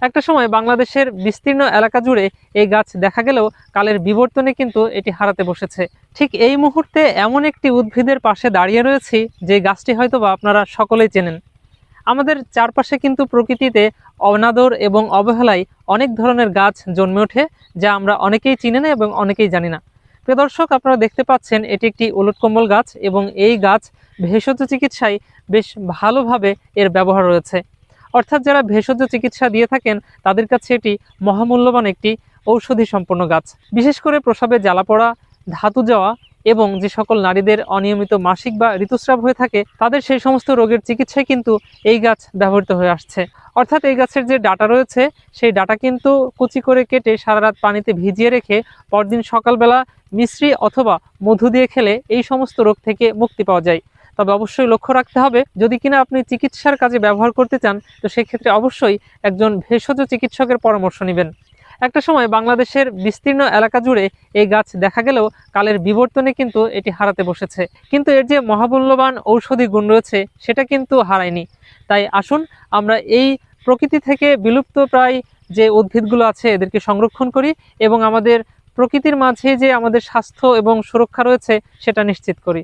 একটা সময় বাংলাদেশের বিস্তীর্ণ এলাকা জুড়ে এই গাছ দেখা গেলেও কালের বিবর্তনে কিন্তু এটি হারাতে বসেছে। ঠিক এই মুহূর্তে এমন একটি উদ্ভিদের পাশে দাঁড়িয়ে রয়েছি যে গাছটি হয়তোবা আপনারা সকলেই চেনেন। আমাদের চারপাশে কিন্তু প্রকৃতিতে অনাদর এবং অবহেলায় অনেক ধরনের গাছ জন্মে ওঠে, যা আমরা অনেকেই চিনি না এবং অনেকেই জানি না। প্রিয় দর্শক, আপনারা দেখতে পাচ্ছেন এটি একটি উলটকম্বল গাছ এবং এই গাছ ভেষজ চিকিৎসায় বেশ ভালোভাবে এর ব্যবহার রয়েছে। অর্থাৎ যারা ভেষজ চিকিৎসা দিয়ে থাকেন তাদের কাছে এটি মহামূল্যবান একটি ঔষধি সম্পন্ন গাছ। বিশেষ করে প্রস্রাবে জ্বালা পড়া, ধাতু যাওয়া এবং যে সকল নারীদের অনিয়মিত মাসিক বা ঋতুস্রাব হয়ে থাকে তাদের সেই সমস্ত রোগের চিকিৎসায় কিন্তু এই গাছ ব্যবহৃত হয়ে আসছে। অর্থাৎ এই গাছের যে ডাটা রয়েছে সেই ডাটা কিন্তু কুচি করে কেটে সারা রাত পানিতে ভিজিয়ে রেখে পরদিন সকালবেলা মিশ্রি অথবা মধু দিয়ে খেলে এই সমস্ত রোগ থেকে মুক্তি পাওয়া যায়। তবে অবশ্যই লক্ষ্য রাখতে হবে, যদি কিনা আপনি চিকিৎসার কাজে ব্যবহার করতে চান তো সেক্ষেত্রে অবশ্যই একজন ভেষজ চিকিৎসকের পরামর্শ নেবেন। একটা সময় বাংলাদেশের বিস্তীর্ণ এলাকা জুড়ে এই গাছ দেখা গেলেও কালের বিবর্তনে কিন্তু এটি হারাতে বসেছে, কিন্তু এর যে মহামূল্যবান ঔষধি গুণ রয়েছে সেটা কিন্তু হারায়নি। তাই আসুন আমরা এই প্রকৃতি থেকে বিলুপ্ত প্রায় যে উদ্ভিদগুলো আছে এদেরকে সংরক্ষণ করি এবং আমাদের প্রকৃতির মাঝে যে আমাদের স্বাস্থ্য এবং সুরক্ষা রয়েছে সেটা নিশ্চিত করি।